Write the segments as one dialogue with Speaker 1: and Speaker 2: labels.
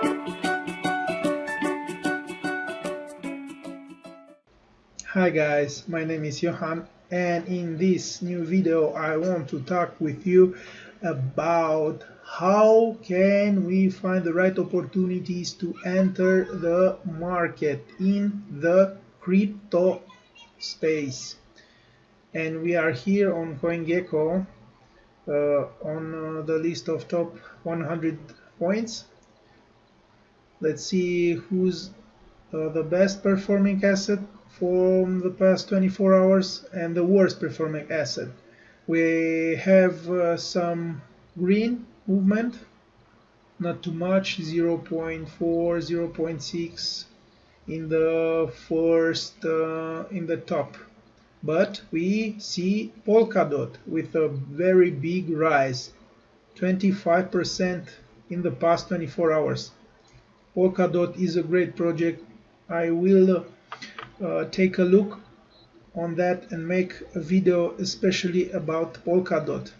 Speaker 1: Hi guys, my name is Johan, and in this new video I want to talk with you about how can we find the right opportunities to enter the market in the crypto space. And we are here on CoinGecko on the list of top 100 points. Let's see who's the best performing asset from the past 24 hours and the worst performing asset. We have some green movement, not too much, 0.4, 0.6 in the first, in the top. But we see Polkadot with a very big rise, 25% in the past 24 hours. Polkadot is a great project. I will take a look on that and make a video especially about Polkadot.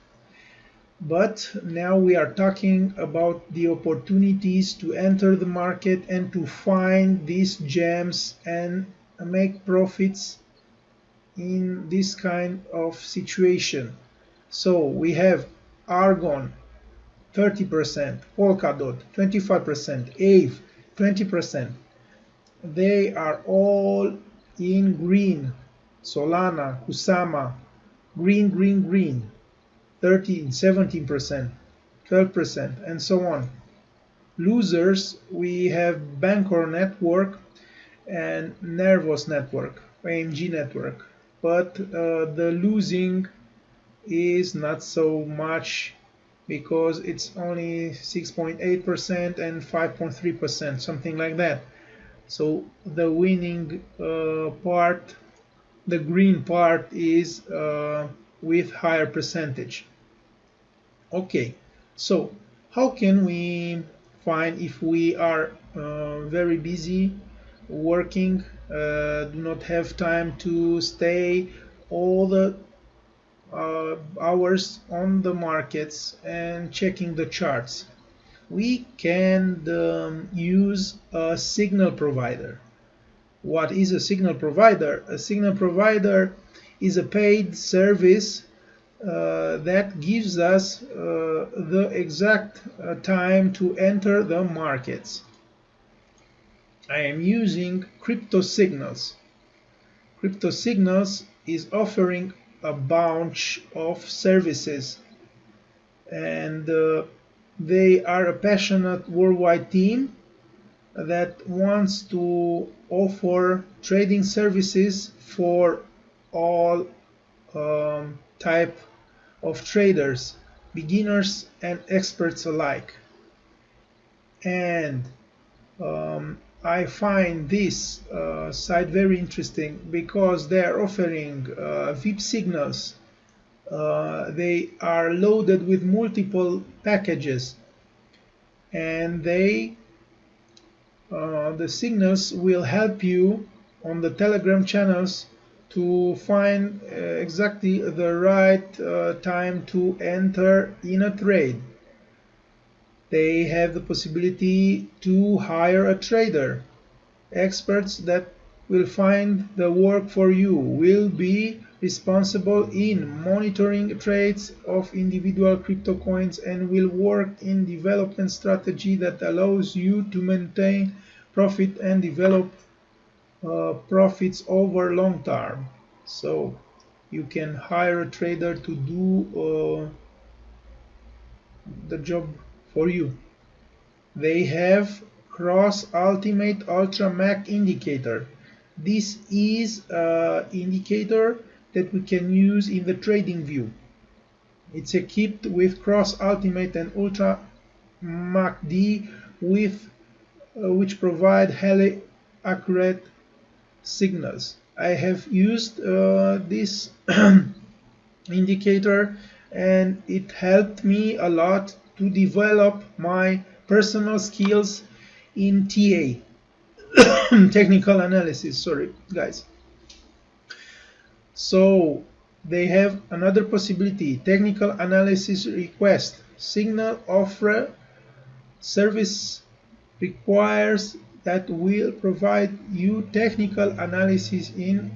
Speaker 1: But now we are talking about the opportunities to enter the market and to find these gems and make profits in this kind of situation. So we have Argon 30%, Polkadot 25%, Aave 20%. They are all in green. Solana, Kusama, green, green, green, 13, 17%, 12%, and so on. Losers, we have Bancor Network and Nervos Network, AMG Network. But the losing is not so much because it's only 6.8% and 5.3%, something like that. So the winning part, the green part, is with higher percentage. Okay, so how can we find if we are very busy working, do not have time to stay all the hours on the markets and checking the charts? We can use a signal provider. What is a signal provider? A signal provider is a paid service that gives us the exact time to enter the markets. I am using Krypto Signals. Krypto Signals is offering a bunch of services, and they are a passionate worldwide team that wants to offer trading services for all type of traders, beginners and experts alike. And I find this site very interesting because they are offering VIP signals. They are loaded with multiple packages, and the signals will help you on the Telegram channels to find exactly the right time to enter in a trade. They have the possibility to hire a trader. Experts that will find the work for you will be responsible in monitoring trades of individual crypto coins and will work in development strategy that allows you to maintain profit and develop profits over long term. So you can hire a trader to do the job for you. They have Cross Ultimate Ultra Mac indicator. This is an indicator that we can use in the Tradingview. It's equipped with Cross Ultimate and Ultra MACD with which provide highly accurate signals. I have used this indicator, and it helped me a lot to develop my personal skills in TA, technical analysis. Sorry guys. So they have another possibility, technical analysis request. Signal offer service requires that will provide you technical analysis in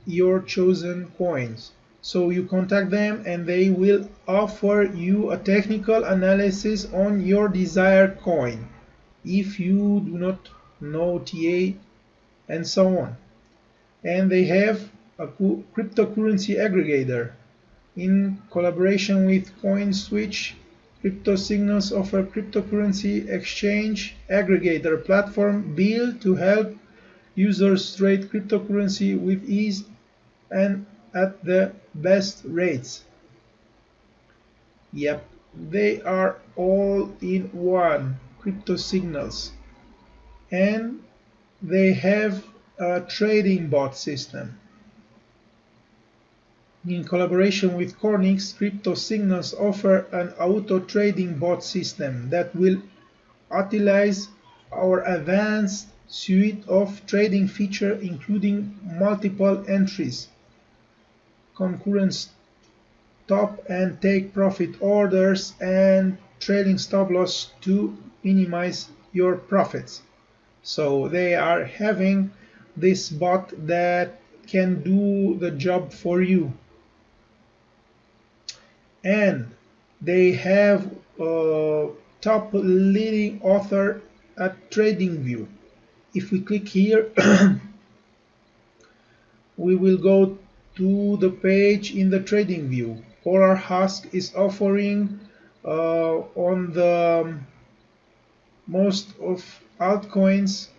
Speaker 1: your chosen coins. So you contact them and they will offer you a technical analysis on your desired coin if you do not know TA and so on. And they have a cryptocurrency aggregator. In collaboration with CoinSwitch, Krypto Signals offer cryptocurrency exchange aggregator platform built to help users trade cryptocurrency with ease and at the best rates. Yep, they are all in one, Krypto Signals. And they have a trading bot system. In collaboration with Cornix, Krypto Signals offer an auto trading bot system that will utilize our advanced suite of trading features, including multiple entries, concurrent stop and take profit orders, and trailing stop loss to minimize your profits. So they are having this bot that can do the job for you. And they have a top leading author at Tradingview. If we click here, we will go to the page in the Tradingview. Polar Husk is offering on the most of altcoins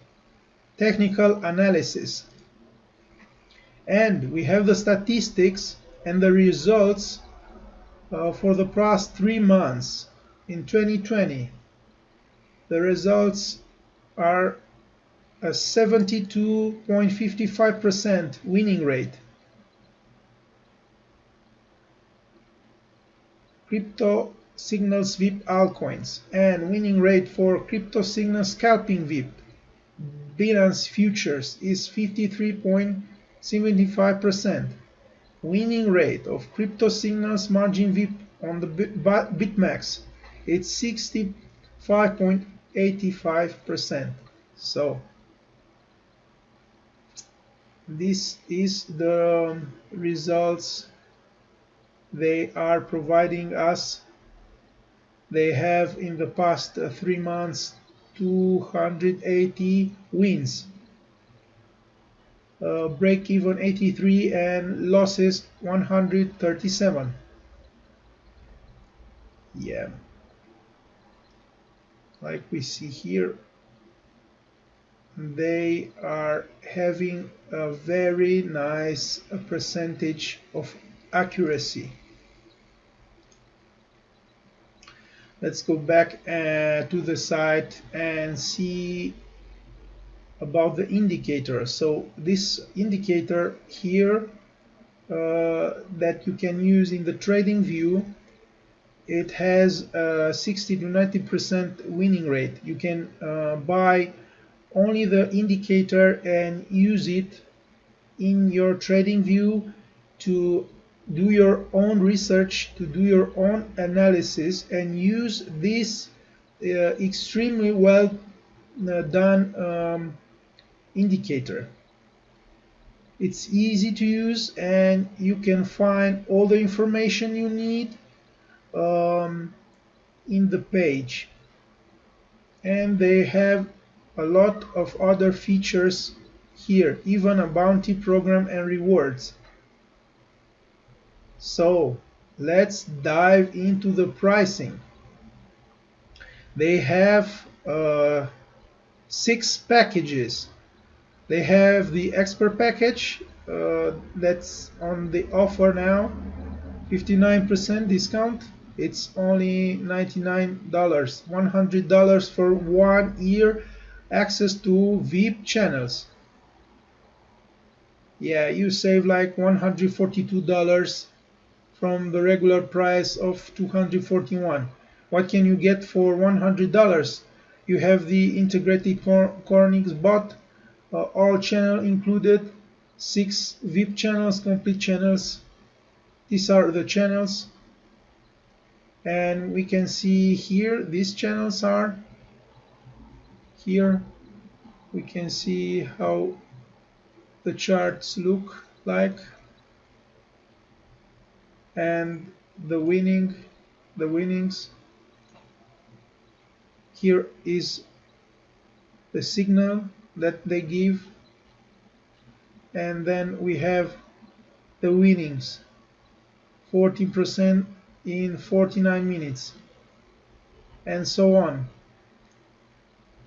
Speaker 1: technical analysis. And we have the statistics and the results for the past 3 months in 2020. The results are a 72.55% winning rate. Krypto Signals VIP altcoins, and winning rate for Krypto Signals scalping VIP Binance futures is 53.75%. Winning rate of Krypto Signals margin VIP on the BitMEX, it's 65.85%. So this is the results they are providing us. They have in the past 3 months 280 wins, break even 83, and losses 137. Yeah, like we see here, they are having a very nice percentage of accuracy. Let's go back to the site and see about the indicator. So this indicator here that you can use in the Tradingview, it has a 60 to 90% winning rate. You can buy only the indicator and use it in your Tradingview to do your own research, to do your own analysis, and use this extremely well done indicator. It's easy to use and you can find all the information you need in the page. And they have a lot of other features here, even a bounty program and rewards. So let's dive into the pricing. They have 6 packages. They have the expert package that's on the offer now, 59% discount. It's only $99, $100 for 1 year access to VIP channels. Yeah, you save like $142 from the regular price of $241. What can you get for $100? You have the integrated Cornix bot, all channel included, 6 VIP channels, complete channels. These are the channels, and we can see here these channels are Here we can see how the charts look like, and the winnings. Here is the signal that they give, and then we have the winnings, 14% in 49 minutes, and so on.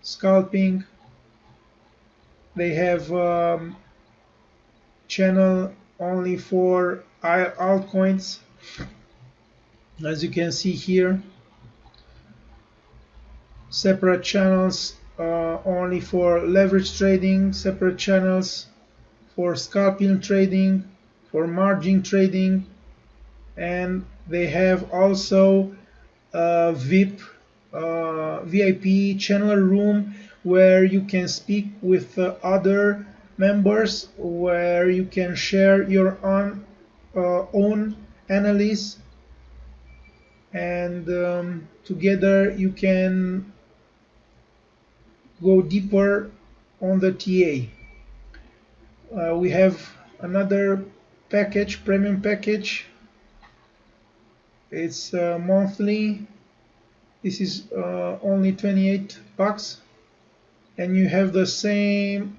Speaker 1: Scalping, they have channel only for altcoins, as you can see here. Separate channels only for leverage trading, separate channels for scalping trading, for margin trading, and they have also a VIP channel room where you can speak with other members, where you can share your own analysis, and together you can go deeper on the TA. We have another package, premium package. It's monthly. This is only 28 bucks, and you have the same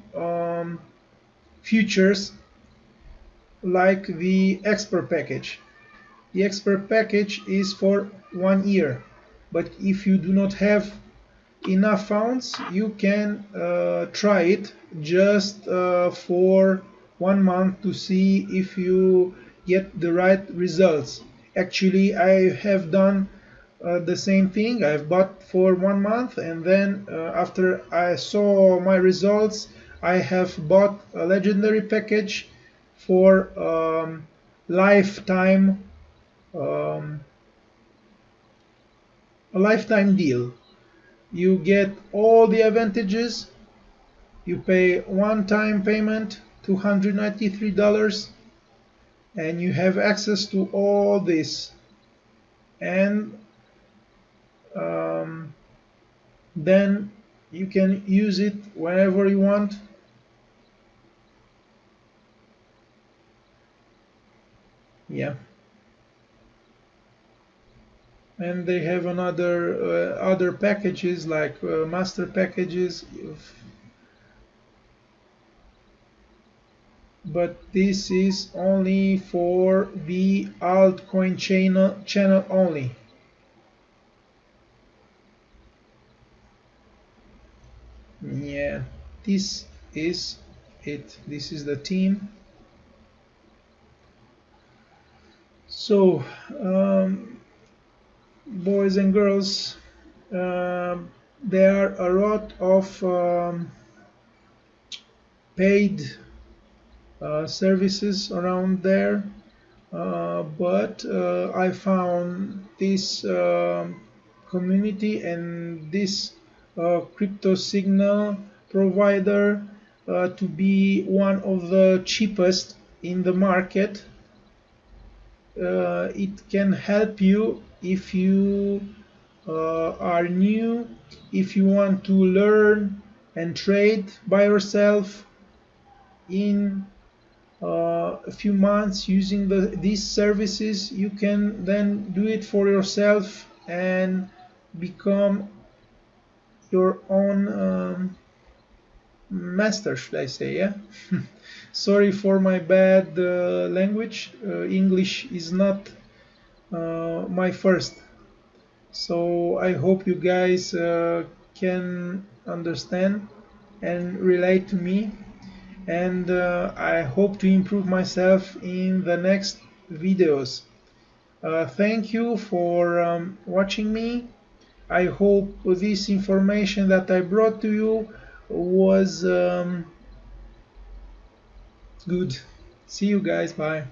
Speaker 1: features like the expert package. The expert package is for 1 year, but if you do not have enough funds, you can try it just for 1 month to see if you get the right results. Actually, I have done the same thing. I've bought for 1 month, and then after I saw my results, I have bought a legendary package for lifetime a lifetime deal. You get all the advantages. You pay one-time payment, $293, and you have access to all this. And then you can use it whenever you want. Yeah. And they have another other packages like master packages, but this is only for the altcoin channel only. Yeah, this is it. This is the team. So boys and girls, there are a lot of paid services around there, but I found this community and this Krypto Signal provider to be one of the cheapest in the market. It can help you if you are new, if you want to learn and trade by yourself in a few months using these services. You can then do it for yourself and become your own master, should I say. Yeah. Sorry for my bad language. English is not my first, so I hope you guys can understand and relate to me, and I hope to improve myself in the next videos. Thank you for watching me. I hope this information that I brought to you was good. See you guys. Bye.